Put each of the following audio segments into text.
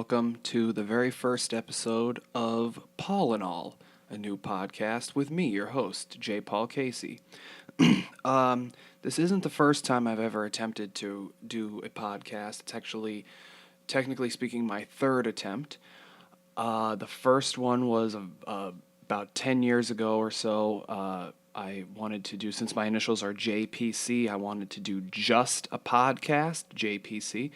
welcome to the very first episode of Paul and All, a new podcast with me, your host, J. Paul Casey. This isn't the first time I've ever attempted to do a podcast. It's actually, technically speaking, my third attempt. The first one was about 10 years ago or so. I wanted to do, since my initials are JPC, I wanted to do just a podcast, JPC.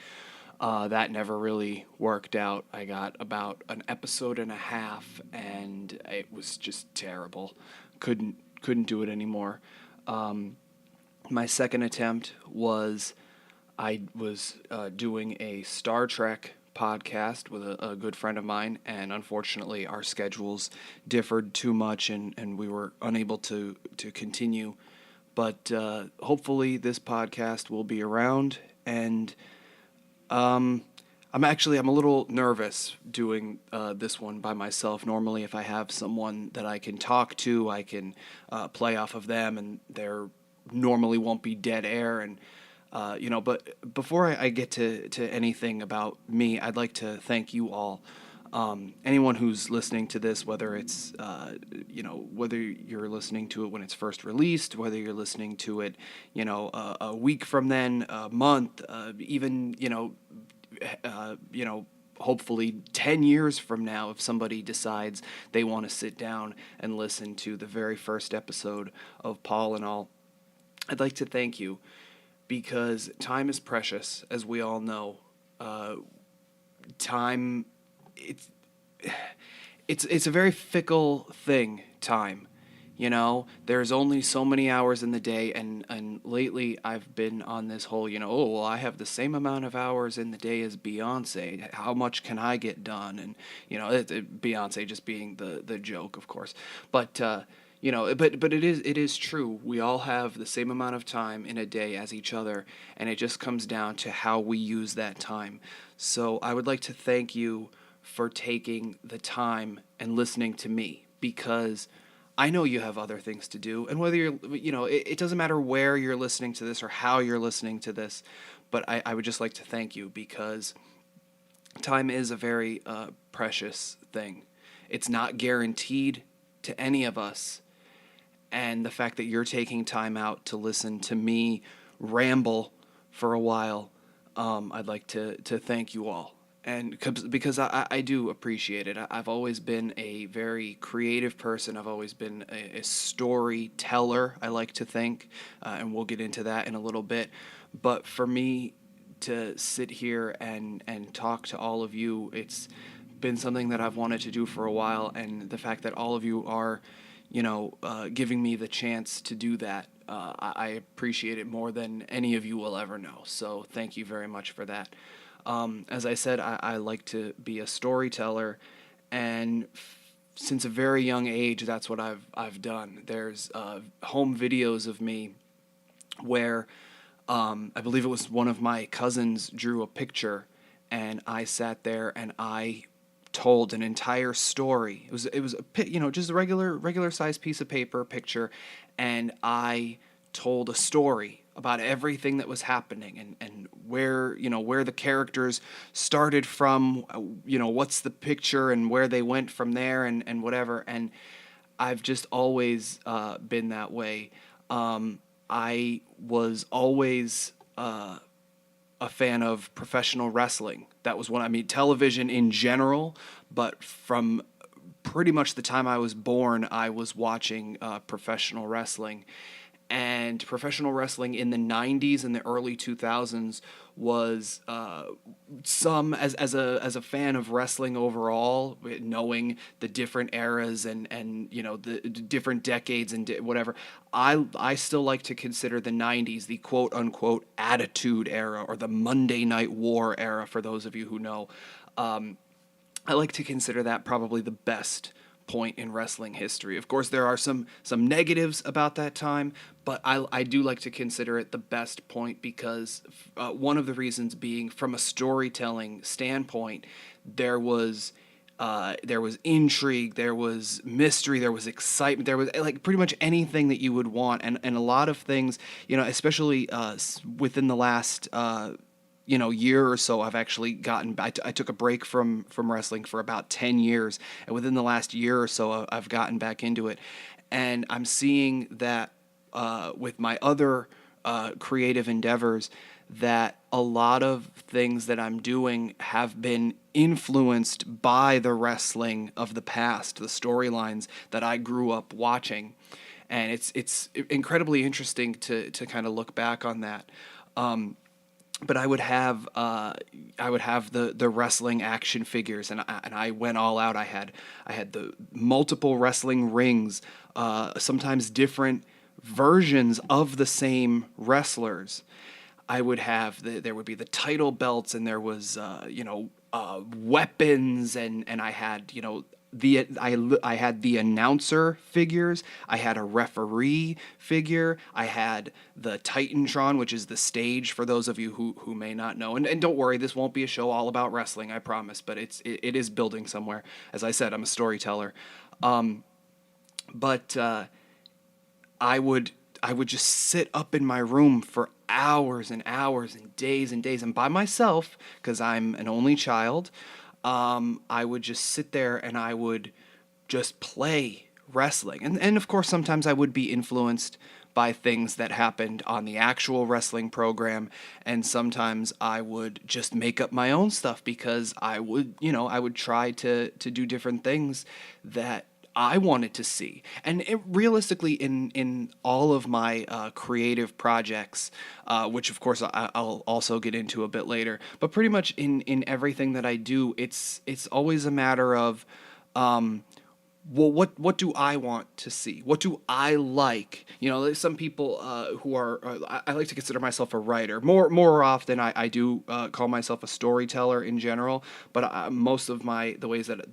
That never really worked out. I got about an episode and a half, and it was just terrible. Couldn't do it anymore. My second attempt was I was doing a Star Trek podcast with a good friend of mine, and unfortunately our schedules differed too much, and we were unable to continue. But hopefully this podcast will be around, and I'm a little nervous doing this one by myself. Normally, if I have someone that I can talk to, I can play off of them, and there normally won't be dead air. And but before I get to anything about me, I'd like to thank you all. Anyone who's listening to this, whether it's whether you're listening to it when it's first released, whether you're listening to it, a week from then, a month, even hopefully 10 years from now, if somebody decides they want to sit down and listen to the very first episode of Paul and All, I'd like to thank you, because time is precious, as we all know. Time, it's a very fickle thing, time. There's only so many hours in the day, and lately I've been on this whole, I have the same amount of hours in the day as Beyonce. How much can I get done? And, Beyonce just being the joke, of course. But, but it is true. We all have the same amount of time in a day as each other, and it just comes down to how we use that time. So I would like to thank you for taking the time and listening to me, because I know you have other things to do, and whether it doesn't matter where you're listening to this or how you're listening to this, but I would just like to thank you, because time is a very precious thing. It's not guaranteed to any of us, and the fact that you're taking time out to listen to me ramble for a while, I'd like to thank you all. And because I do appreciate it. I've always been a very creative person. I've always been a storyteller, I like to think, and we'll get into that in a little bit. But for me to sit here and talk to all of you, it's been something that I've wanted to do for a while, and the fact that all of you are, giving me the chance to do that, I appreciate it more than any of you will ever know. So thank you very much for that. As I said, I like to be a storyteller, and since a very young age, that's what I've done. There's home videos of me where I believe it was one of my cousins drew a picture, and I sat there and I told an entire story. It was just a regular sized piece of paper picture, and I told a story about everything that was happening, and where the characters started from, what's the picture and where they went from there, and whatever. And I've just always been that way. I was always a fan of professional wrestling. That was television in general, but from pretty much the time I was born, I was watching professional wrestling. And professional wrestling in the 90s and the early 2000s was as a fan of wrestling overall, knowing the different eras and the different decades and whatever. I still like to consider the 90s the quote unquote Attitude Era, or the Monday Night War era, for those of you who know. I like to consider that probably the best point in wrestling history. Of course, there are some negatives about that time, but I do like to consider it the best point, because one of the reasons being, from a storytelling standpoint, there was intrigue, there was mystery, there was excitement, there was like pretty much anything that you would want, and a lot of things, especially within the last year or so, I've actually I took a break from wrestling for about 10 years, and within the last year or so, I've gotten back into it, and I'm seeing that with my other creative endeavors, that a lot of things that I'm doing have been influenced by the wrestling of the past, the storylines that I grew up watching, and it's incredibly interesting to kind of look back on that. But I would have the wrestling action figures, and I went all out. I had the multiple wrestling rings, sometimes different versions of the same wrestlers. I would have there would be the title belts, and there was weapons, and I had I had the announcer figures. I had a referee figure. I had the Titantron, which is the stage for those of you who may not know. And don't worry, this won't be a show all about wrestling, I promise. But it is building somewhere. As I said, I'm a storyteller. But I would just sit up in my room for hours and hours and days, and by myself, because I'm an only child. I would just sit there and I would just play wrestling. And of course, sometimes I would be influenced by things that happened on the actual wrestling program, and sometimes I would just make up my own stuff because I would try to do different things that I wanted to see. And realistically, in all of my creative projects, which of course I'll also get into a bit later, but pretty much in everything that I do, it's always a matter of, well, what do I want to see? What do I like? There's some people who are. I like to consider myself a writer. More often, I do call myself a storyteller in general. But most of the ways that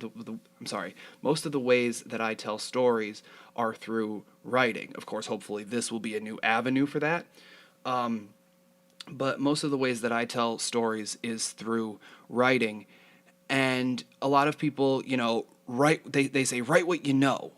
most of the ways that I tell stories are through writing. Of course, hopefully, this will be a new avenue for that. But most of the ways that I tell stories is through writing, and a lot of people, write. They say write what you know.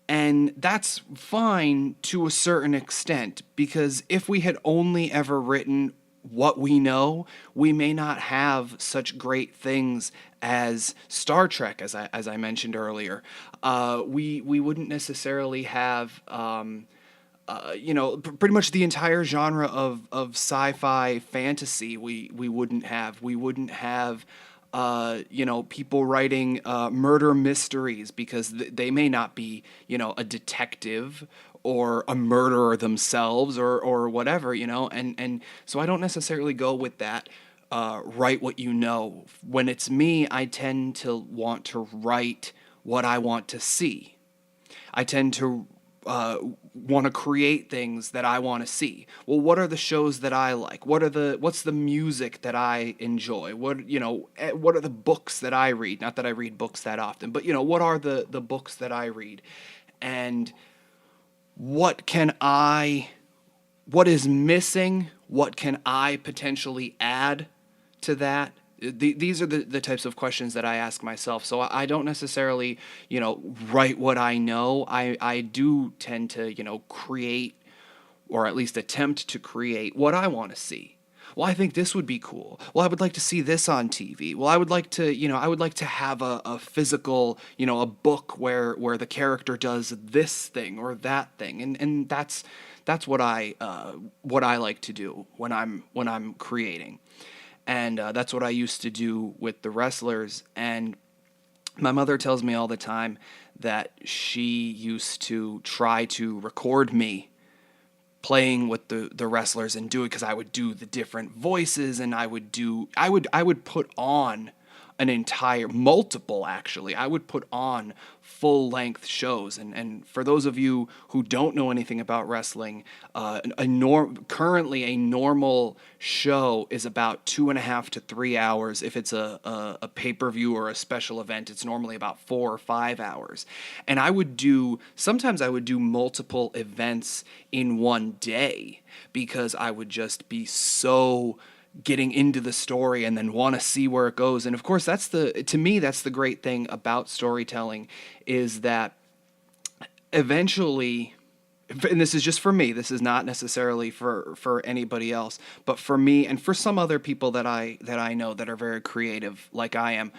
And that's fine to a certain extent, because if we had only ever written what we know, we may not have such great things as Star Trek, as I mentioned earlier. We wouldn't necessarily have. Pretty much the entire genre of sci-fi fantasy. We wouldn't have. We wouldn't have. People writing murder mysteries, because they may not be, a detective or a murderer themselves, or whatever, and so I don't necessarily go with that. Write what you know. When it's me, I tend to want to write what I want to see. I tend to want to create things that I want to see. Well, what are the shows that I like? What's the music that I enjoy? What are the books that I read? Not that I read books that often, but what are the books that I read? And what is missing? What can I potentially add to that? These are the types of questions that I ask myself. So I don't necessarily, write what I know. I do tend to, create, or at least attempt to create what I want to see. Well, I think this would be cool. Well, I would like to see this on TV. Well, I would like to have a physical, a book where the character does this thing or that thing. And that's what I like to do when I'm creating. And that's what I used to do with the wrestlers. And my mother tells me all the time that she used to try to record me playing with the wrestlers and do it, because I would do the different voices, and I would put on multiple actually. I would put on full length shows, and for those of you who don't know anything about wrestling, currently a normal show is about 2.5 to 3 hours. If it's a pay-per-view or a special event, it's normally about 4 or 5 hours. And sometimes I would do multiple events in one day, because I would just be so getting into the story and then want to see where it goes. And of course, to me, that's the great thing about storytelling, is that eventually, and this is just for me. This is not necessarily for anybody else, but for me and for some other people that I know that are very creative, like I am.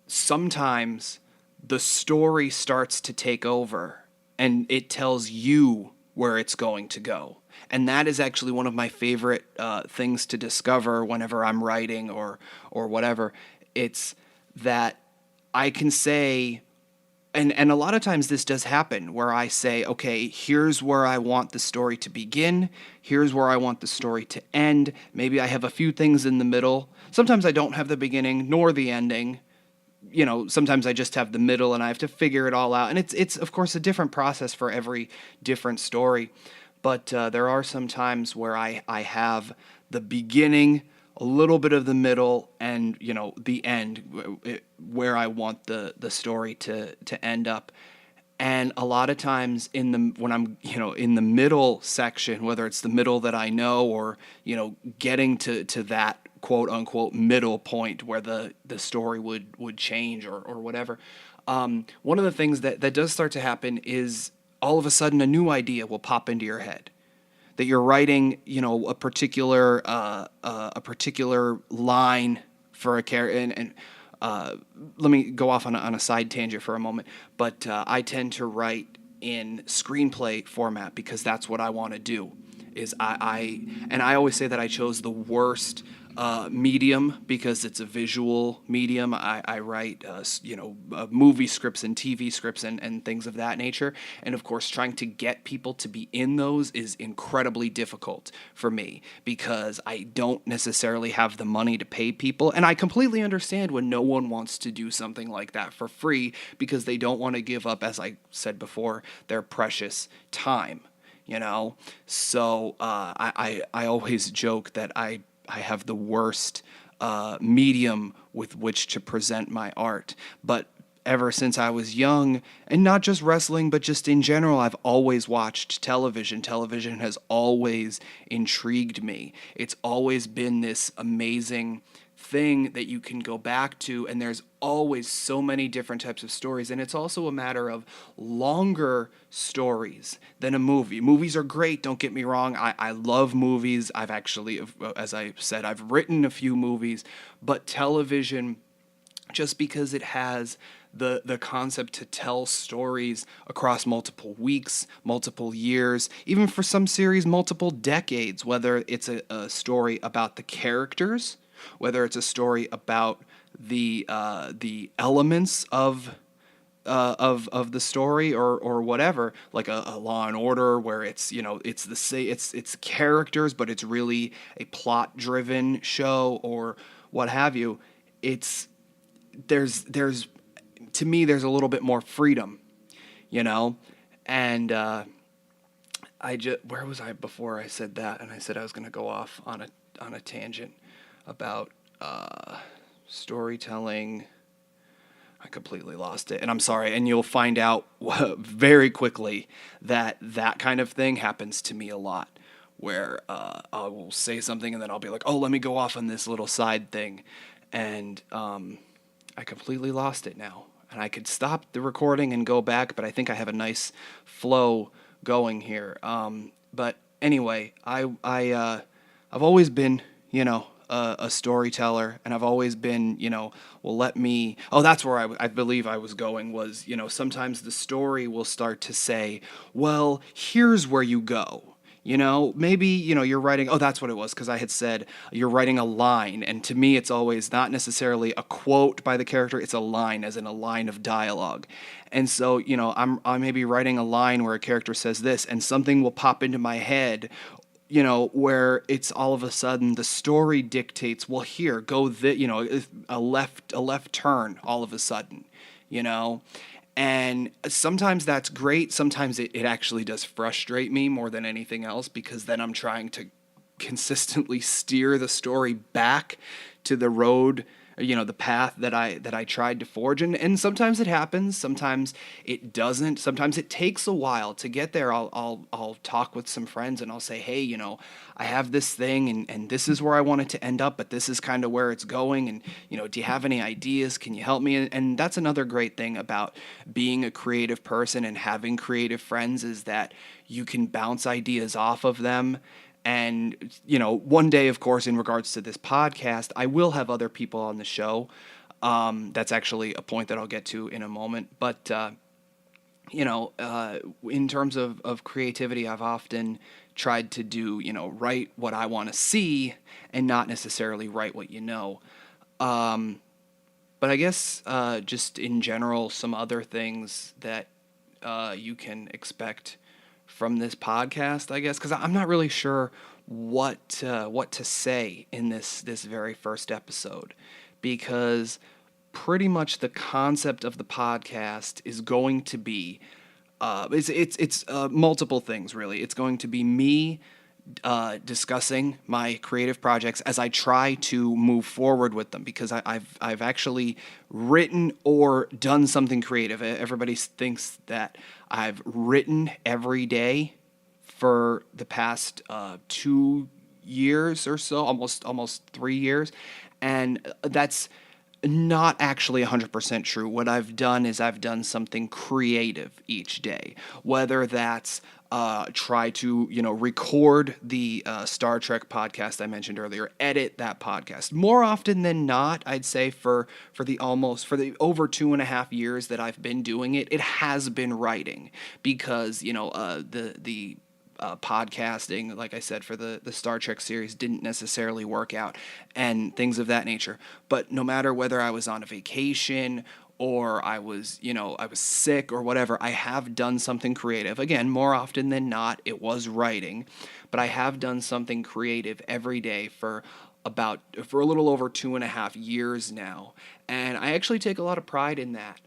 Sometimes the story starts to take over, and it tells you where it's going to go. And that is actually one of my favorite things to discover whenever I'm writing or whatever. It's that I can say, and a lot of times this does happen where I say, okay, here's where I want the story to begin. Here's where I want the story to end. Maybe I have a few things in the middle. Sometimes I don't have the beginning nor the ending. Sometimes I just have the middle and I have to figure it all out. And it's of course a different process for every different story. But there are some times where I have the beginning, a little bit of the middle, and the end, where I want the story to end up. And a lot of times when I'm in the middle section, whether it's the middle that I know or getting to that quote unquote middle point where the story would change or whatever, one of the things that does start to happen is all of a sudden a new idea will pop into your head that you're writing, a particular line for a character. And let me go off on a side tangent for a moment. But I tend to write in screenplay format because that's what I want to do. I always say that I chose the worst medium because it's a visual medium. I write, movie scripts and TV scripts and things of that nature. And of course, trying to get people to be in those is incredibly difficult for me because I don't necessarily have the money to pay people. And I completely understand when no one wants to do something like that for free because they don't want to give up, as I said before, their precious time. So I always joke that I have the worst medium with which to present my art. But ever since I was young, and not just wrestling, but just in general, I've always watched television. Television has always intrigued me. It's always been this amazing thing that you can go back to, and there's always so many different types of stories. And it's also a matter of longer stories than a movie. Movies are great, don't get me wrong. I love movies. I've actually, as I said, I've written a few movies, but television, just because it has the concept to tell stories across multiple weeks, multiple years, even for some series, multiple decades, whether it's a story about the characters, whether it's a story about the elements of the story or whatever, like a Law and Order where it's it's characters, but it's really a plot driven show or what have you. There's to me there's a little bit more freedom, and where was I before I said that? And I said I was going to go off on a tangent about storytelling. I completely lost it, and I'm sorry. And you'll find out very quickly that kind of thing happens to me a lot, where I will say something and then I'll be like, oh, let me go off on this little side thing, and I completely lost it now. And I could stop the recording and go back, but I think I have a nice flow going here. But anyway, I've always been, a storyteller, and I've always been, that's where I believe I was going was, sometimes the story will start to say, well, here's where you go. Maybe, you're writing, that's what it was, because I had said you're writing a line, and to me it's always not necessarily a quote by the character, it's a line, as in a line of dialogue. And so, I may be writing a line where a character says this, and something will pop into my head, where it's all of a sudden the story dictates, well, here, go a left turn all of a sudden, And sometimes that's great. Sometimes it actually does frustrate me more than anything else, because then I'm trying to consistently steer the story back to the road, the path that I tried to forge. And sometimes it happens, sometimes it doesn't, sometimes it takes a while to get there. I'll talk with some friends and I'll say, hey, I have this thing, and this is where I want it to end up, but this is kind of where it's going. And, do you have any ideas? Can you help me? And that's another great thing about being a creative person and having creative friends, is that you can bounce ideas off of them. And, one day, of course, in regards to this podcast, I will have other people on the show. That's actually a point that I'll get to in a moment. But, in terms of creativity, I've often tried to do, write what I want to see and not necessarily write what you know. But I guess just in general, some other things that you can expect from this podcast, I guess, because I'm not really sure what to say in this very first episode, because pretty much the concept of the podcast is going to be it's multiple things, really. It's going to be me discussing my creative projects as I try to move forward with them, because I've actually written or done something creative. Everybody thinks that I've written every day for the past 2 years or so, almost 3 years, and that's not actually 100% true. What I've done is I've done something creative each day, whether that's try to record the Star Trek podcast I mentioned earlier, edit that podcast. More often than not, I'd say for the over 2.5 years that I've been doing it, it has been writing, because the podcasting, like I said, for the Star Trek series didn't necessarily work out and things of that nature. But no matter whether I was on a vacation or I was sick or whatever, I have done something creative. Again, more often than not, it was writing, but I have done something creative every day for a little over 2.5 years now. And I actually take a lot of pride in that.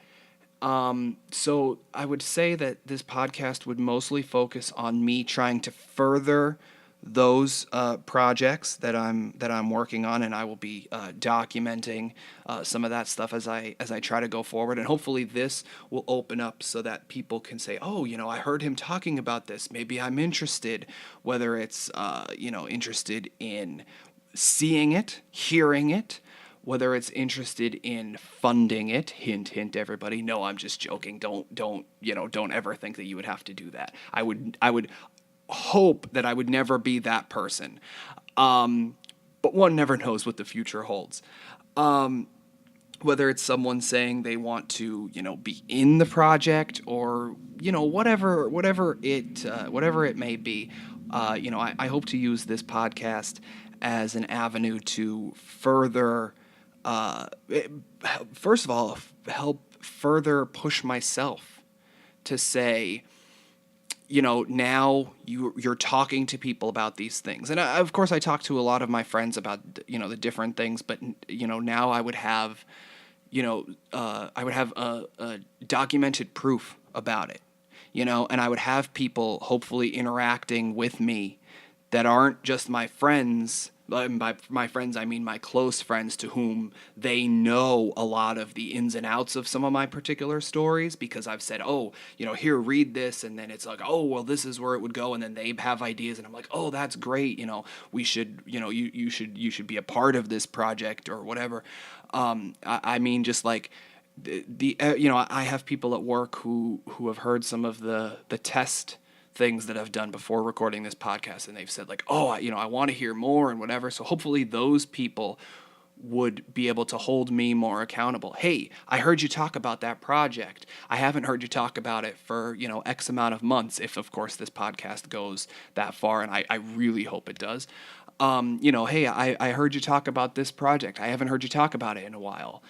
So I would say that this podcast would mostly focus on me trying to further those projects that I'm working on, and I will be documenting some of that stuff as I try to go forward. And hopefully this will open up so that people can say, oh, I heard him talking about this. Maybe I'm interested, whether it's interested in seeing it, hearing it, whether it's interested in funding it. Hint, hint, everybody. No, I'm just joking. Don't ever think that you would have to do that. I would hope that I would never be that person. But one never knows what the future holds. Whether it's someone saying they want to, be in the project, or, whatever it may be. I hope to use this podcast as an avenue to further, first of all, help further push myself to say, now you're talking to people about these things. And of course I talk to a lot of my friends about, the different things, but, now I would have, a documented proof about it, and I would have people hopefully interacting with me that aren't just my friends. By my friends, I mean my close friends, to whom they know a lot of the ins and outs of some of my particular stories, because I've said, oh, here, read this, and then it's like, oh, well, this is where it would go, and then they have ideas, and I'm like, oh, that's great, we should, you should be a part of this project or whatever. I mean, just like I have people at work who have heard some of the test things that I've done before recording this podcast, and they've said like, oh, I want to hear more and whatever. So hopefully those people would be able to hold me more accountable. Hey, I heard you talk about that project. I haven't heard you talk about it for, X amount of months, if of course this podcast goes that far, and I really hope it does. Hey, I heard you talk about this project. I haven't heard you talk about it in a while.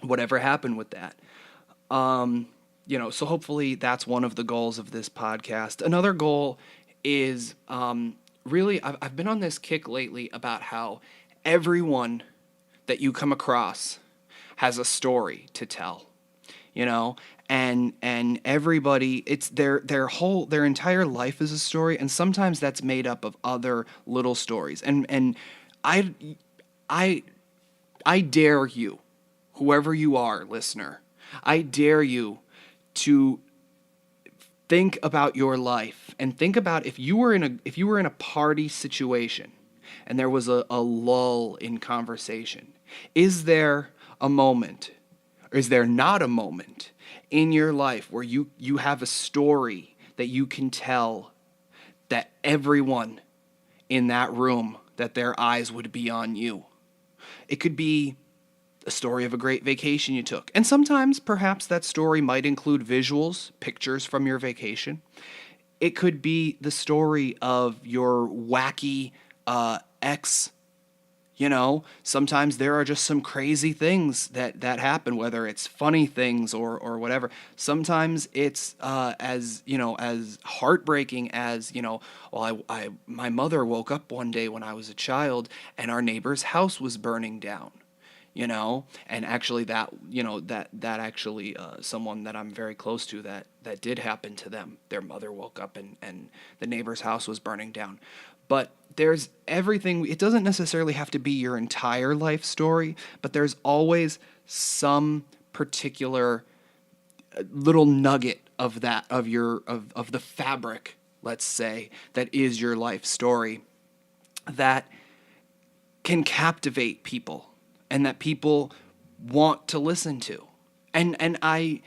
Whatever happened with that. So hopefully that's one of the goals of this podcast. Another goal is really, I've been on this kick lately about how everyone that you come across has a story to tell, and everybody, it's their entire life is a story, and sometimes that's made up of other little stories. And I I dare you, whoever you are, listener, I dare you to think about your life and think about if you were in a party situation and there was a lull in conversation. Is there a moment, or is there not a moment in your life where you have a story that you can tell that everyone in that room, that their eyes would be on you? It could be a story of a great vacation you took. And sometimes, perhaps, that story might include visuals, pictures from your vacation. It could be the story of your wacky ex. Sometimes there are just some crazy things that happen, whether it's funny things or whatever. Sometimes it's as heartbreaking as, well, my mother woke up one day when I was a child and our neighbor's house was burning down. And actually that actually someone that I'm very close to, that did happen to them. Their mother woke up and the neighbor's house was burning down. But there's everything. It doesn't necessarily have to be your entire life story, but there's always some particular little nugget of that, of the fabric, let's say, that is your life story, that can captivate people and that people want to listen to. And I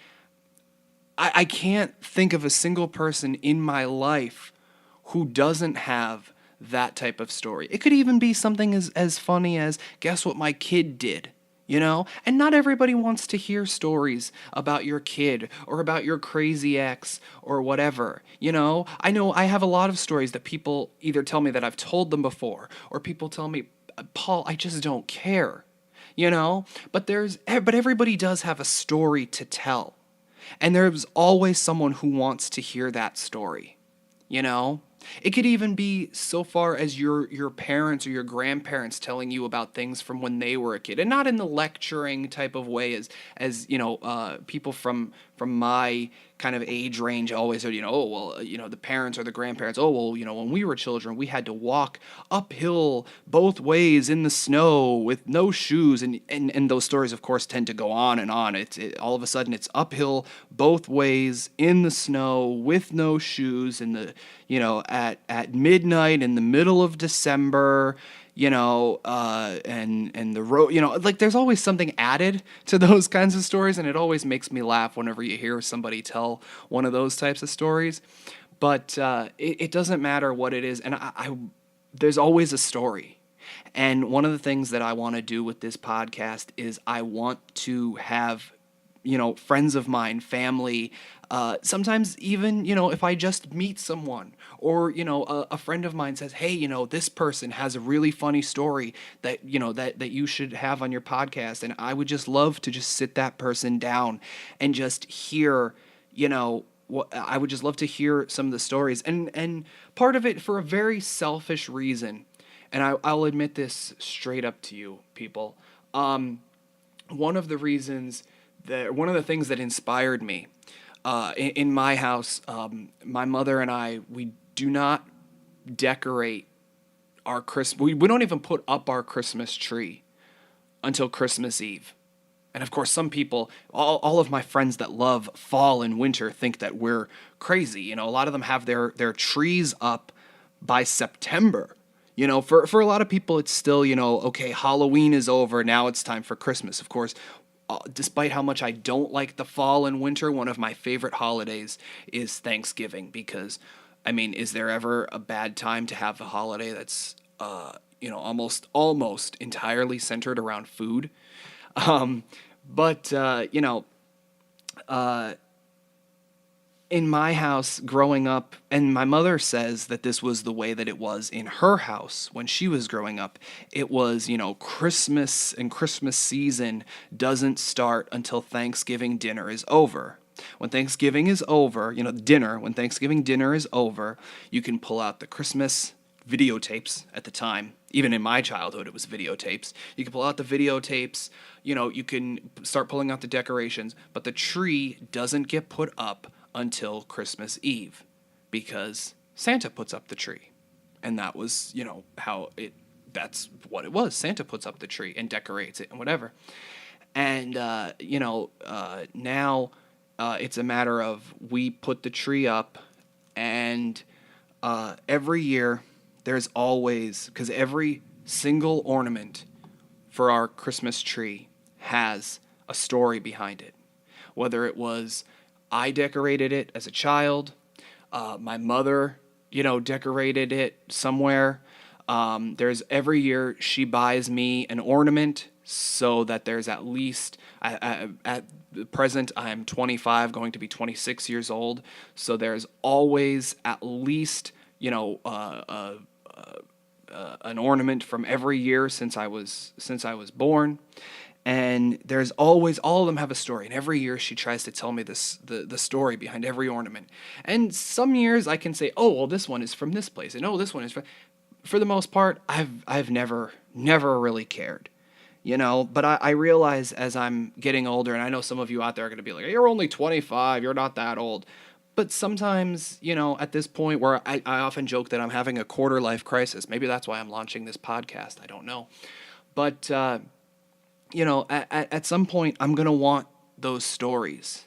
can't think of a single person in my life who doesn't have that type of story. It could even be something as funny as, guess what my kid did, And not everybody wants to hear stories about your kid or about your crazy ex or whatever, I know I have a lot of stories that people either tell me that I've told them before, or people tell me, Paul, I just don't care. But everybody does have a story to tell. And there's always someone who wants to hear that story. It could even be so far as your parents or your grandparents telling you about things from when they were a kid, and not in the lecturing type of way as people from my kind of age range always said, oh, well, the parents or the grandparents, oh, well, when we were children, we had to walk uphill both ways in the snow with no shoes. And those stories, of course, tend to go on and on. All of a sudden it's uphill both ways in the snow with no shoes in the, at midnight in the middle of December, and the road, like there's always something added to those kinds of stories, and it always makes me laugh whenever you hear somebody tell one of those types of stories. But it doesn't matter what it is, and there's always a story. And one of the things that I want to do with this podcast is I want to have friends of mine, family, sometimes even, if I just meet someone, or, a friend of mine says, hey, this person has a really funny story that, that you should have on your podcast. And I would just love to just sit that person down and just hear, I would just love to hear some of the stories. And part of it for a very selfish reason. And I'll admit this straight up to you, people. One of the things that inspired me in my house, my mother and I, we do not decorate our Christmas. We don't even put up our Christmas tree until Christmas Eve. And of course, some people, all of my friends that love fall and winter think that we're crazy. A lot of them have their trees up by September. For a lot of people, it's still, okay, Halloween is over. Now it's time for Christmas. Of course, despite how much I don't like the fall and winter, one of my favorite holidays is Thanksgiving, because, is there ever a bad time to have a holiday that's, almost entirely centered around food? In my house growing up, and my mother says that this was the way that it was in her house when she was growing up. It was, Christmas and Christmas season doesn't start until Thanksgiving dinner is over. When Thanksgiving is over, when Thanksgiving dinner is over, you can pull out the Christmas videotapes at the time. Even in my childhood, it was videotapes. You can pull out the videotapes, you can start pulling out the decorations, but the tree doesn't get put up until Christmas Eve, because Santa puts up the tree. And that was, how it that's what it was. Santa puts up the tree and decorates it and whatever. And now it's a matter of we put the tree up, and every year there's always, because every single ornament for our Christmas tree has a story behind it. Whether it was I decorated it as a child, my mother, decorated it somewhere. There's every year she buys me an ornament so that there's at least, at the present, I'm 25, going to be 26 years old. So there's always at least, an ornament from every year since I was born. And there's always, all of them have a story, and every year she tries to tell me the story behind every ornament. And some years I can say, oh well, this one is from this place, and oh, this one is from. For the most part, I've never really cared, But I realize as I'm getting older, and I know some of you out there are going to be like, you're only 25, you're not that old. But sometimes, at this point where I often joke that I'm having a quarter life crisis. Maybe that's why I'm launching this podcast. I don't know. But at some point, I'm going to want those stories.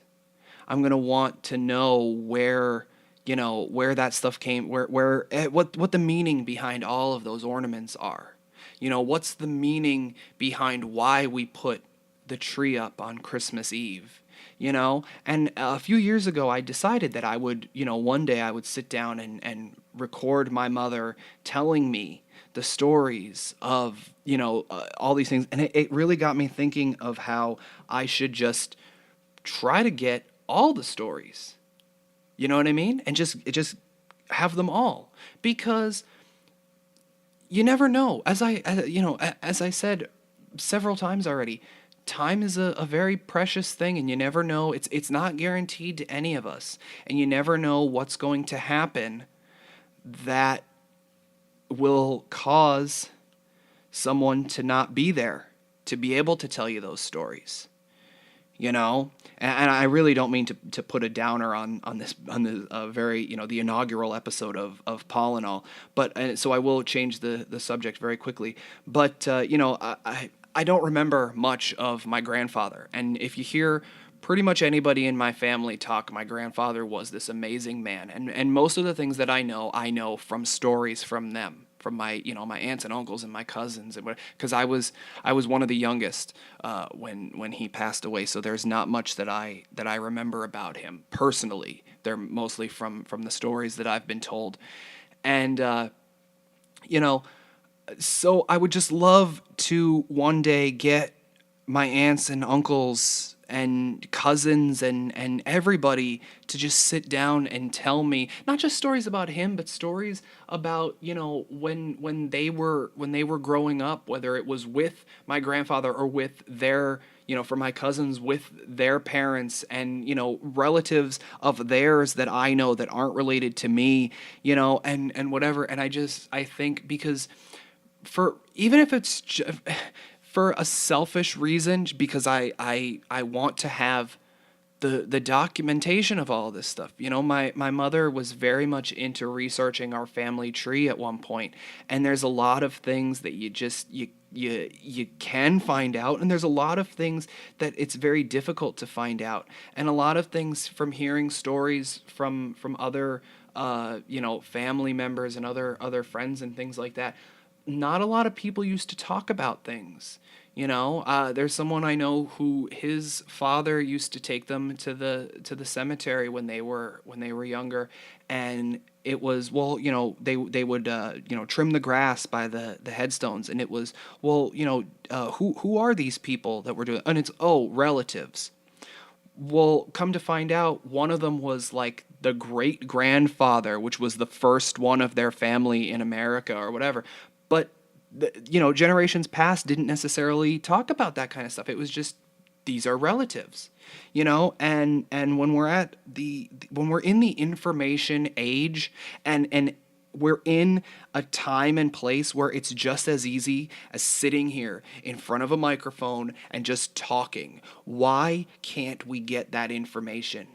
I'm going to want to know where that stuff came, what the meaning behind all of those ornaments are. What's the meaning behind why we put the tree up on Christmas Eve, And a few years ago, I decided that I would, one day I would sit down and record my mother telling me the stories of, all these things. And it really got me thinking of how I should just try to get all the stories. You know what I mean? And just have them all, because you never know. As I said several times already, time is a very precious thing, and you never know. It's not guaranteed to any of us, and you never know what's going to happen that will cause someone to not be there to be able to tell you those stories. And I really don't mean to put a downer on the very, the inaugural episode of Paul and all, but so I will change the subject very quickly. But I don't remember much of my grandfather, and if you hear pretty much anybody in my family talk, my grandfather was this amazing man, and most of the things that I know from stories from them. From my my aunts and uncles and my cousins, and because I was one of the youngest when he passed away, so there's not much that I remember about him personally. They're mostly from the stories that I've been told, and so I would just love to one day get my aunts and uncles and cousins and everybody to just sit down and tell me not just stories about him, but stories about when they were growing up, whether it was with my grandfather or with their for my cousins with their parents, and relatives of theirs that I know that aren't related to me, and whatever. And I think, because for even if it's for a selfish reason, because I want to have the documentation of all this stuff. My mother was very much into researching our family tree at one point, and there's a lot of things that you can find out, and there's a lot of things that it's very difficult to find out, and a lot of things from hearing stories from other family members and other friends and things like that. Not a lot of people used to talk about things. There's someone I know who his father used to take them to the cemetery when they were younger, and it was, well, they would trim the grass by the headstones, and it was, well, who are these people that were doing, and it's, oh, relatives. Well, come to find out, one of them was like the great grandfather, which was the first one of their family in America or whatever. But generations past didn't necessarily talk about that kind of stuff. It was just, these are relatives, and when we're when we're in the information age, and we're in a time and place where it's just as easy as sitting here in front of a microphone and just talking. Why can't we get that information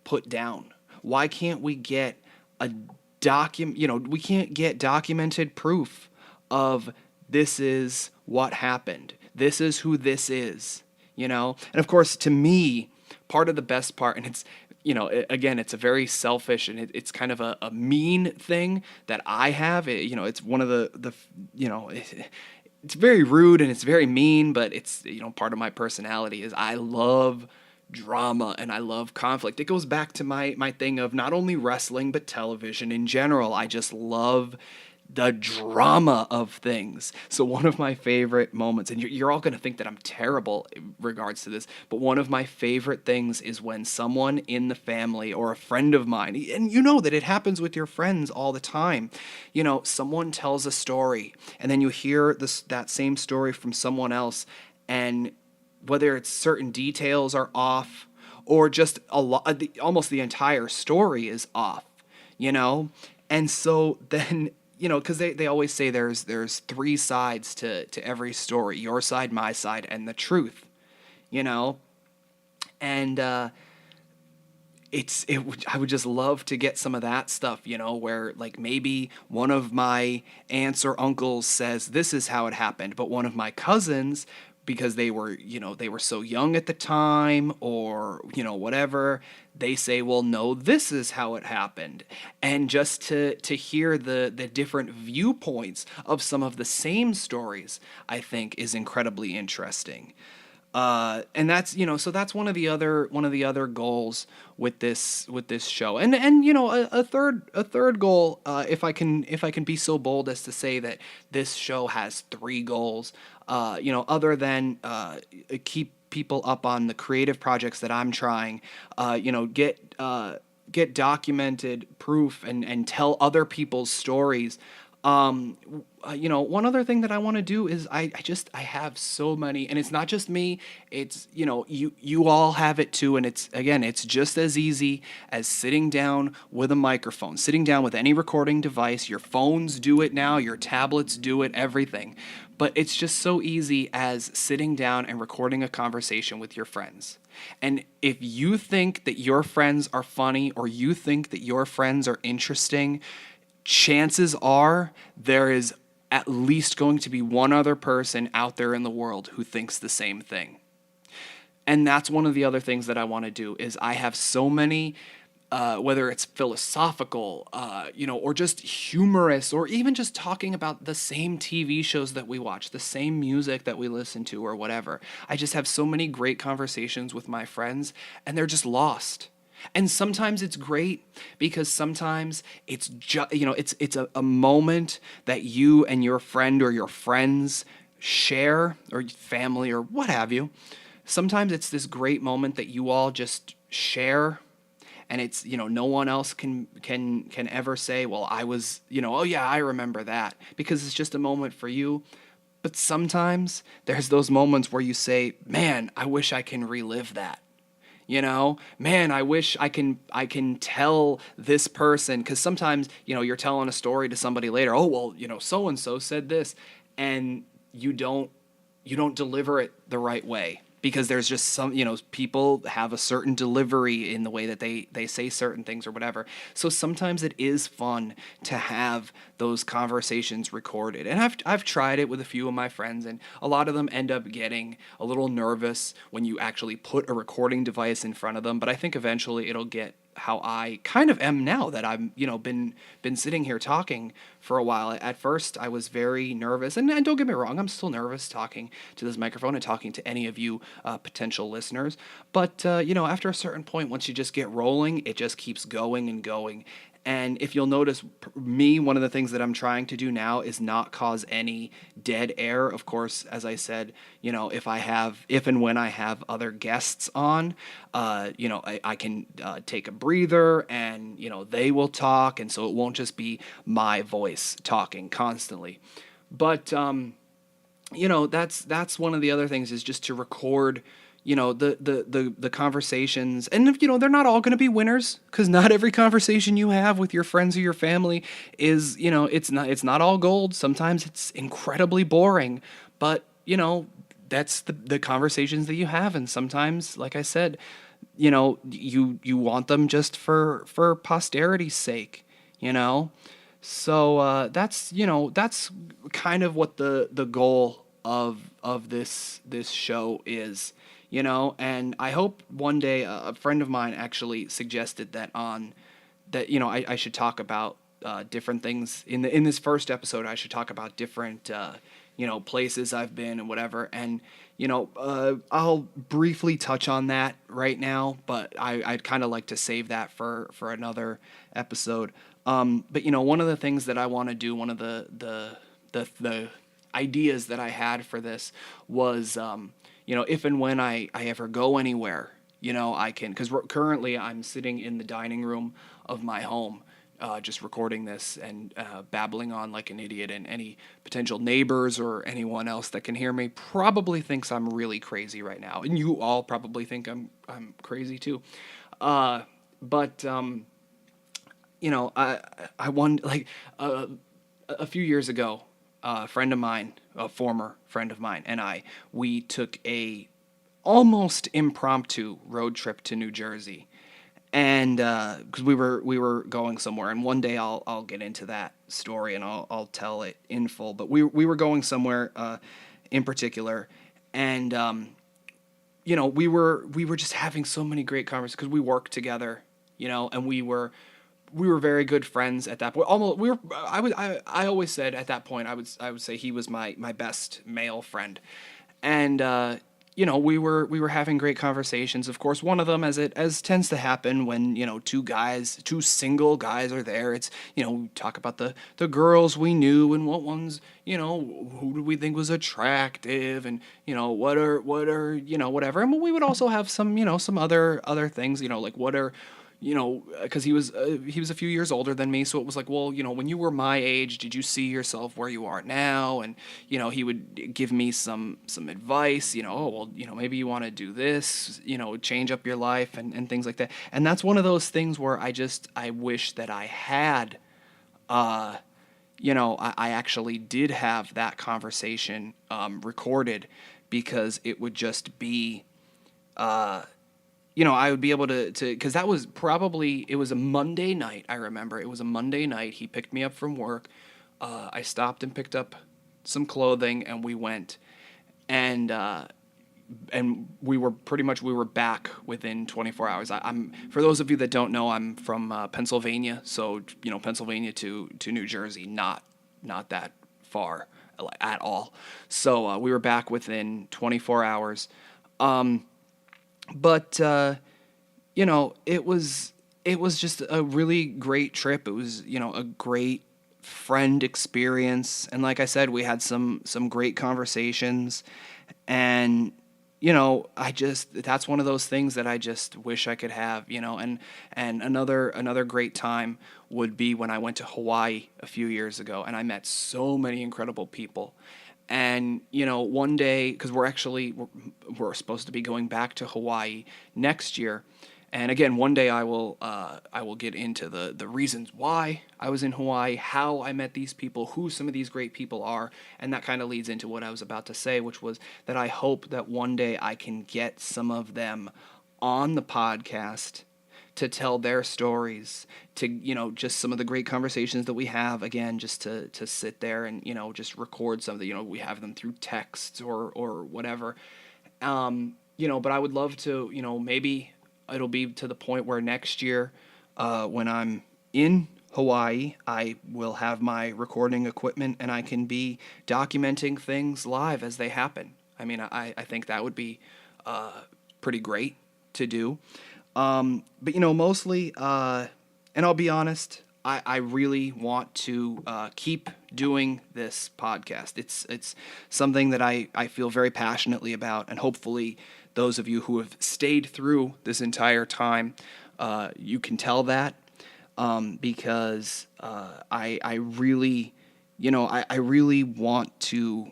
put down? Why can't we get we can't get documented proof of this is what happened. This is who this is, you know? And of course, to me, part of the best part, and it's, again, it's a very selfish and it's kind of a mean thing that I have. It's one of it's very rude and it's very mean, but it's, part of my personality is I love drama and I love conflict. It goes back to my thing of not only wrestling, but television in general. I just love the drama of things. So one of my favorite moments, and you're all going to think that I'm terrible in regards to this, but one of my favorite things is when someone in the family or a friend of mine, and you know that it happens with your friends all the time, someone tells a story and then you hear that same story from someone else, and whether it's certain details are off or just almost the entire story is off, you know? And so then, because they always say there's three sides to every story: your side, my side, and the truth, you know? And I would just love to get some of that stuff, where like maybe one of my aunts or uncles says this is how it happened, but one of my cousins, because they were so young at the time, or whatever, they say, well, no, this is how it happened. And just to hear the different viewpoints of some of the same stories, I think is incredibly interesting. And that's, so that's one of the other goals with this show. And a third goal, if I can be so bold as to say that this show has three goals, other than keep people up on the creative projects that I'm trying, get documented proof and tell other people's stories. One other thing that I want to do is I have so many, and it's not just me, it's, you all have it too. And it's just as easy as sitting down with a microphone, sitting down with any recording device. Your phones do it now, your tablets do it, everything. But it's just so easy as sitting down and recording a conversation with your friends. And if you think that your friends are funny, or you think that your friends are interesting, chances are there is at least going to be one other person out there in the world who thinks the same thing. And that's one of the other things that I want to do is I have so many, whether it's philosophical, or just humorous, or even just talking about the same TV shows that we watch, the same music that we listen to, or whatever. I just have so many great conversations with my friends, and they're just lost. And sometimes it's great because sometimes it's just, it's a moment that you and your friend or your friends share, or family or what have you. Sometimes it's this great moment that you all just share, and it's, no one else can ever say, well, I was, oh yeah, I remember that, because it's just a moment for you. But sometimes there's those moments where you say, man, I wish I can relive that. Man, I wish I can tell this person, because sometimes, you're telling a story to somebody later. Oh, well, so and so said this, and you don't deliver it the right way, because there's just some, people have a certain delivery in the way that they say certain things or whatever. So sometimes it is fun to have those conversations recorded. And I've tried it with a few of my friends, and a lot of them end up getting a little nervous when you actually put a recording device in front of them. But I think eventually it'll get how I kind of am now that I'm, been sitting here talking for a while. At first, I was very nervous, and don't get me wrong, I'm still nervous talking to this microphone and talking to any of you potential listeners. But after a certain point, once you just get rolling, it just keeps going and going. And if you'll notice, one of the things that I'm trying to do now is not cause any dead air. Of course, as I said, if and when I have other guests on, I can take a breather, and, they will talk. And so it won't just be my voice talking constantly. But, that's one of the other things, is just to record the conversations. And if, they're not all going to be winners, because not every conversation you have with your friends or your family is, it's not all gold. Sometimes it's incredibly boring, but that's the conversations that you have. And sometimes, like I said, you want them just for posterity's sake, So that's kind of what the goal of this show is, and I hope one day a friend of mine actually suggested that on that I should talk about different things in this first episode. I should talk about different places I've been and whatever, and I'll briefly touch on that right now, but I'd kind of like to save that for another episode. But one of the things that I want to do, one of the ideas that I had for this was, if and when I ever go anywhere, I can, because currently I'm sitting in the dining room of my home, just recording this and babbling on like an idiot, and any potential neighbors or anyone else that can hear me probably thinks I'm really crazy right now, and you all probably think I'm crazy too. But I won like a few years ago. A friend of mine, a former friend of mine, and we took a almost impromptu road trip to New Jersey, and because we were going somewhere, and one day I'll get into that story and I'll tell it in full. But we were going somewhere in particular, and we were just having so many great conversations because we worked together, and we were very good friends at that point. Almost we were. I always said at that point I would say he was my best male friend, and we were having great conversations. Of course, one of them, as tends to happen when two single guys are there. It's we talk about the girls we knew and what ones who do we think was attractive, and what are whatever. And we would also have some other things, like what are because he was a few years older than me, so it was like, well, when you were my age, did you see yourself where you are now? And he would give me some advice, oh well, maybe you want to do this, change up your life, and things like that. And that's one of those things where I wish that I had, I actually did have that conversation recorded, because it would just be I would be able to, because that was probably, it was a Monday night. I remember it was a Monday night. He picked me up from work. I stopped and picked up some clothing, and we went, and we were back within 24 hours. I'm for those of you that don't know, I'm from Pennsylvania, so Pennsylvania to New Jersey, not that far at all. So we were back within 24 hours. But it was just a really great trip. It was a great friend experience, and like I said, we had some great conversations, and that's one of those things that I just wish I could have. And another great time would be when I went to Hawaii a few years ago, and I met so many incredible people. And one day, because we're supposed to be going back to Hawaii next year, and again, one day I will get into the reasons why I was in Hawaii, how I met these people, who some of these great people are, and that kind of leads into what I was about to say, which was that I hope that one day I can get some of them on the podcast to tell their stories, to just some of the great conversations that we have, again, just to sit there and just record some of the, we have them through texts or whatever. But I would love to, maybe it'll be to the point where next year, when I'm in Hawaii, I will have my recording equipment and I can be documenting things live as they happen. I mean, I think that would be pretty great to do. But mostly, and I'll be honest, I really want to keep doing this podcast. It's something that I feel very passionately about, and hopefully those of you who have stayed through this entire time, you can tell that, because I really, I really want to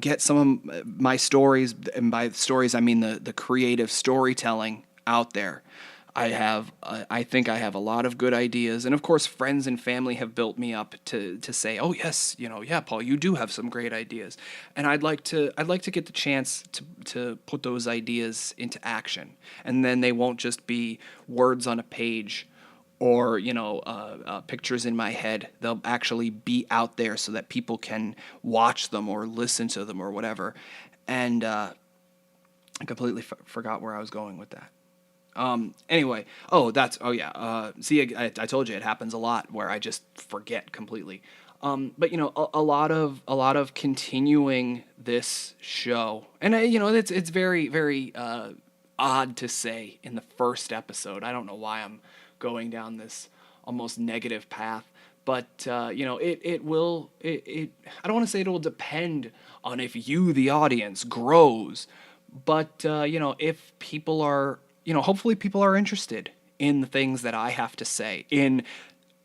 get some of my stories, and by stories I mean the creative storytelling out there. I think I have a lot of good ideas, and of course friends and family have built me up to say, oh yes, yeah, Paul, you do have some great ideas, and I'd like to get the chance to put those ideas into action, and then they won't just be words on a page, or pictures in my head. They'll actually be out there so that people can watch them or listen to them or whatever. And I completely forgot where I was going with that. Anyway, oh yeah. See, I told you it happens a lot where I just forget completely. But a lot of continuing this show, and it's very very odd to say in the first episode. I don't know why I'm going down this almost negative path, but it will. I don't want to say it will depend on if you, the audience, grows, but if people are, hopefully people are interested in the things that I have to say, in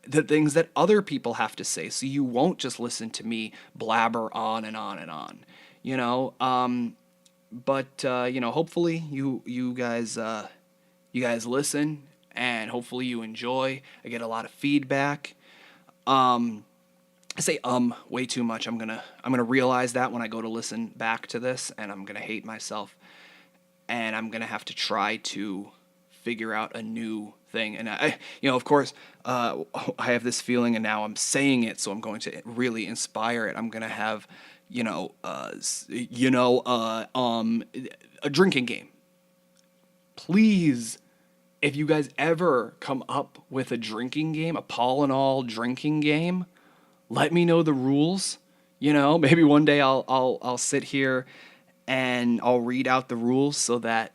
the things that other people have to say, so you won't just listen to me blabber on and on and on, you know. But hopefully you guys listen, and hopefully you enjoy. I get a lot of feedback. I say way too much. I'm gonna realize that when I go to listen back to this, and I'm gonna hate myself, and I'm gonna have to try to figure out a new thing. And of course, I have this feeling, and now I'm saying it, so I'm going to really inspire it. I'm gonna have, a drinking game. Please, if you guys ever come up with a drinking game, a Paul and all drinking game, let me know the rules. Maybe one day I'll sit here and I'll read out the rules so that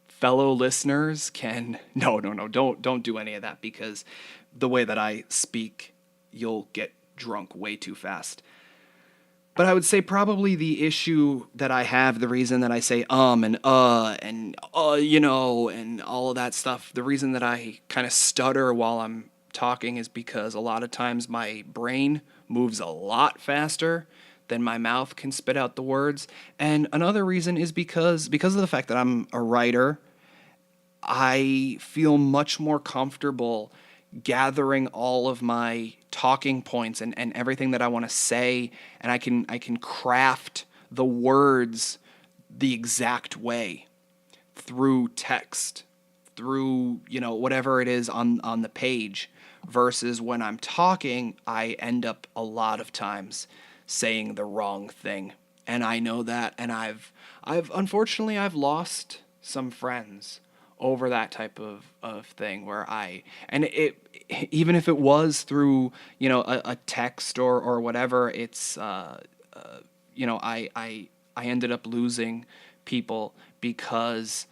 fellow listeners can. No, don't do any of that, because the way that I speak, you'll get drunk way too fast. But I would say probably the issue that I have, the reason that I say and and all of that stuff, the reason that I kind of stutter while I'm talking is because a lot of times my brain moves a lot faster than my mouth can spit out the words. And another reason is because of the fact that I'm a writer, I feel much more comfortable gathering all of my talking points and everything that I want to say, and I can craft the words the exact way through text, through whatever it is on the page, versus when I'm talking, I end up a lot of times saying the wrong thing. And I know that, and I've unfortunately I've lost some friends over that type of thing, where even if it was through a text or whatever, it's I ended up losing people because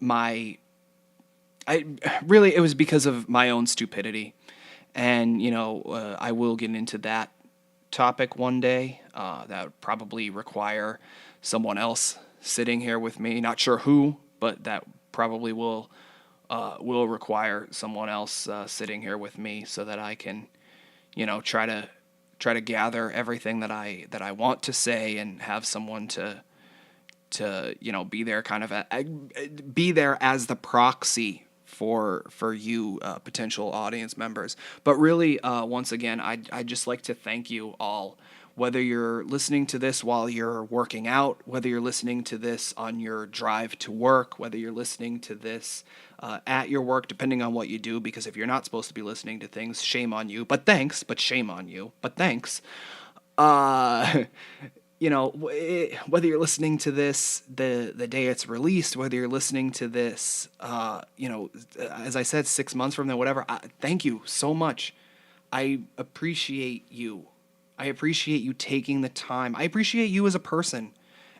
it was because of my own stupidity. And I will get into that topic one day. That would probably require someone else sitting here with me, not sure who, but that probably will require someone else sitting here with me, so that I can try to gather everything that I want to say, and have someone to be there, be there as the proxy for you potential audience members. But really, once again, I'd just like to thank you all. Whether you're listening to this while you're working out, whether you're listening to this on your drive to work, whether you're listening to this at your work, depending on what you do, because if you're not supposed to be listening to things, shame on you. But thanks, but shame on you. But thanks. Whether you're listening to this the day it's released, whether you're listening to this, as I said, 6 months from now, whatever, thank you so much. I appreciate you. I appreciate you taking the time. I appreciate you as a person,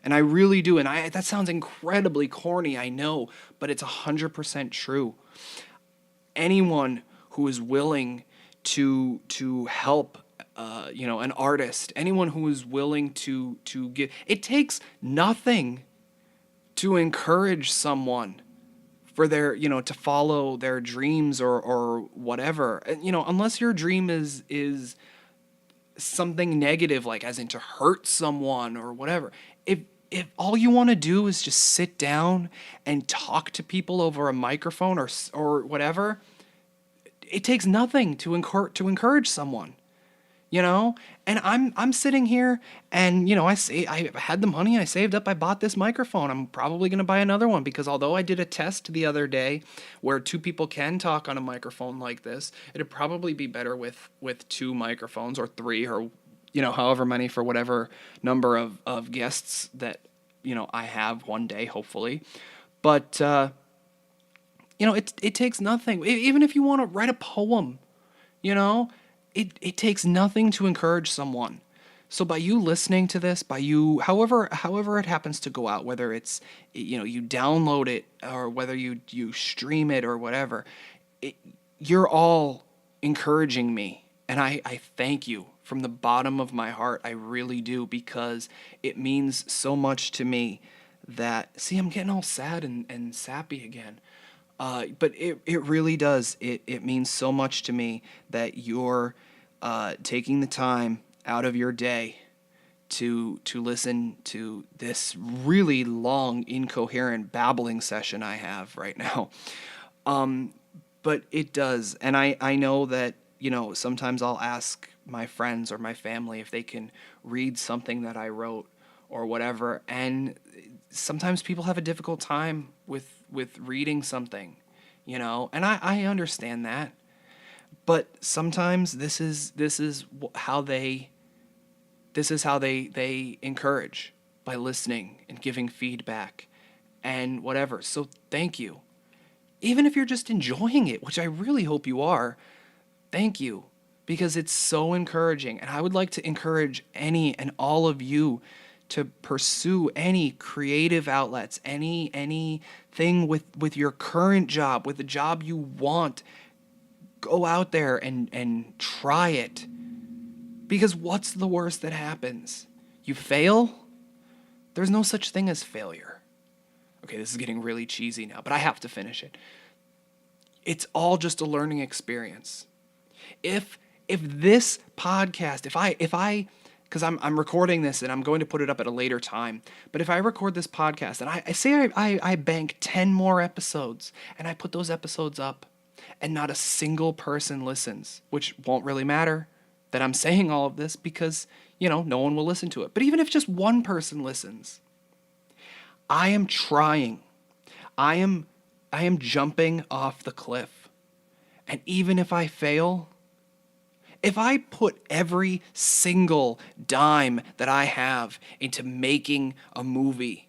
and I really do. And that sounds incredibly corny, I know, but it's 100% true. Anyone who is willing to help, an artist, anyone who is willing to give, it takes nothing to encourage someone for their, to follow their dreams or whatever. Unless your dream is something negative, like as in to hurt someone or whatever. If all you want to do is just sit down and talk to people over a microphone or whatever, it takes nothing to encourage someone. you know? And I'm sitting here and, I had the money, I saved up, I bought this microphone. I'm probably going to buy another one because although I did a test the other day where two people can talk on a microphone like this, it'd probably be better with two microphones or three or, however many for whatever number of guests that, I have one day, hopefully. But, it takes nothing. Even if you want to write a poem, you know, it takes nothing to encourage someone. So by you listening to this, by you, however it happens to go out, whether it's, you download it or whether you stream it or whatever, it, you're all encouraging me. And I thank you from the bottom of my heart. I really do, because it means so much to me that, see, I'm getting all sad and sappy again. But it really does. It means so much to me that you're taking the time out of your day to listen to this really long, incoherent babbling session I have right now. But it does. And I know that, sometimes I'll ask my friends or my family if they can read something that I wrote or whatever. And sometimes people have a difficult time with reading something, and I understand that. But sometimes this is how they encourage, by listening and giving feedback and whatever. So thank you. Even if you're just enjoying it, which I really hope you are, thank you, because it's so encouraging. And I would like to encourage any and all of you to pursue any creative outlets, anything with your current job, with the job you want. Go out there and try it. Because what's the worst that happens? You fail? There's no such thing as failure. Okay, this is getting really cheesy now, but I have to finish it. It's all just a learning experience. If this podcast, if I because I'm recording this and I'm going to put it up at a later time, but if I record this podcast and I say I bank 10 more episodes and I put those episodes up and not a single person listens, which won't really matter that I'm saying all of this because, no one will listen to it. But even if just one person listens, I am trying. I am jumping off the cliff. And even if I fail, if I put every single dime that I have into making a movie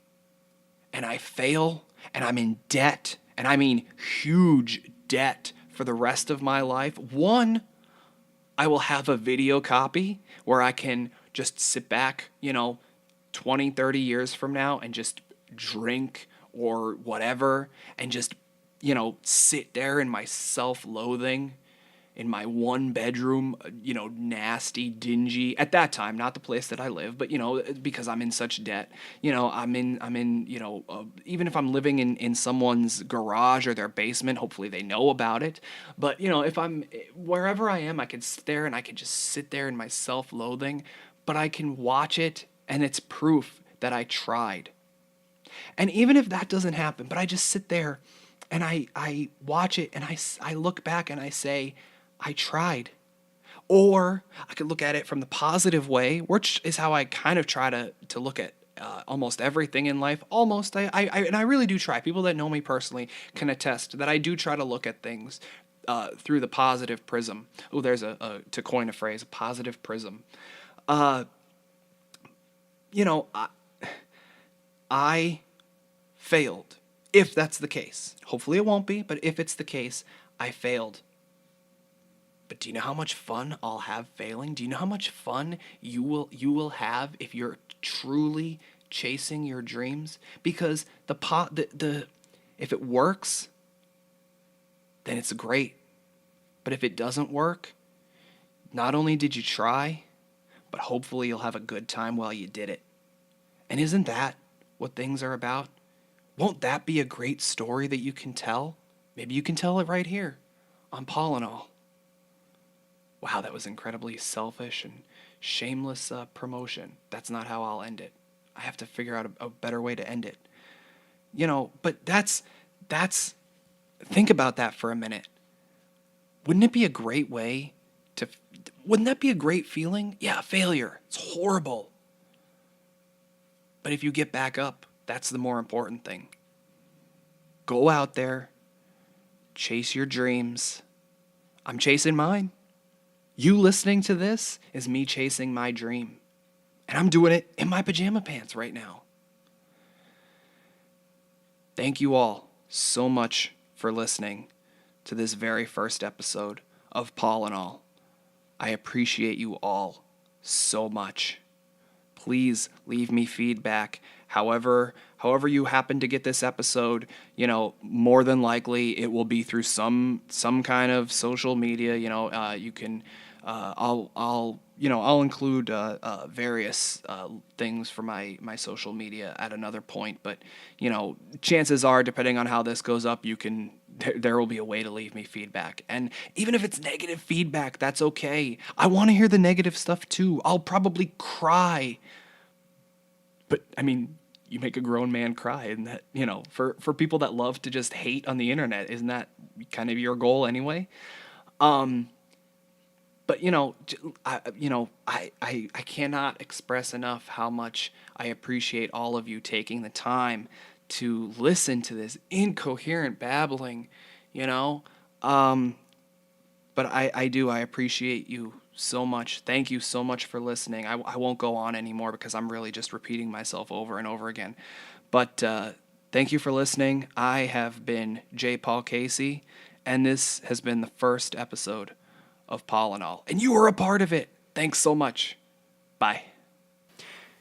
and I fail and I'm in debt, and I mean huge debt for the rest of my life, one, I will have a video copy where I can just sit back, 20, 30 years from now and just drink or whatever and just, sit there in my self-loathing in my one bedroom, nasty, dingy, at that time, not the place that I live, but, because I'm in such debt, I'm in, even if I'm living in someone's garage or their basement, hopefully they know about it. But, if I'm wherever I am, I can sit there and I can just sit there in my self-loathing, but I can watch it and it's proof that I tried. And even if that doesn't happen, but I just sit there and I watch it and I look back and I say, I tried. Or I could look at it from the positive way, which is how I kind of try to look at almost everything in life. Almost, and I really do try. People that know me personally can attest that I do try to look at things through the positive prism. Oh, there's to coin a phrase, a positive prism. I failed. If that's the case. Hopefully it won't be, but if it's the case, I failed. But do you know how much fun I'll have failing? Do you know how much fun you will have if you're truly chasing your dreams? Because if it works, then it's great. But if it doesn't work, not only did you try, but hopefully you'll have a good time while you did it. And isn't that what things are about? Won't that be a great story that you can tell? Maybe you can tell it right here on Paul and All. Wow, that was incredibly selfish and shameless promotion. That's not how I'll end it. I have to figure out a better way to end it. But that's think about that for a minute. Wouldn't it be a great way Wouldn't that be a great feeling? Yeah, failure. It's horrible. But if you get back up, that's the more important thing. Go out there, chase your dreams. I'm chasing mine. You listening to this is me chasing my dream. And I'm doing it in my pajama pants right now. Thank you all so much for listening to this very first episode of Paul and All. I appreciate you all so much. Please leave me feedback. However you happen to get this episode, more than likely it will be through some kind of social media. You can. I'll include various things for my social media at another point. But chances are, depending on how this goes up, there will be a way to leave me feedback. And even if it's negative feedback, that's okay. I want to hear the negative stuff too. I'll probably cry. But I mean, you make a grown man cry, and that, for people that love to just hate on the internet, isn't that kind of your goal anyway? But I cannot express enough how much I appreciate all of you taking the time to listen to this incoherent babbling, But I appreciate you so much. Thank you so much for listening. I won't go on anymore because I'm really just repeating myself over and over again. But thank you for listening. I have been J. Paul Casey, and this has been the first episode of Paul and All. And you were a part of it. Thanks so much. Bye.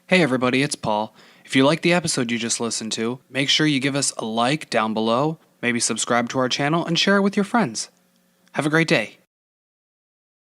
Hey everybody, it's Paul. If you like the episode you just listened to, make sure you give us a like down below, maybe subscribe to our channel, and share it with your friends. Have a great day.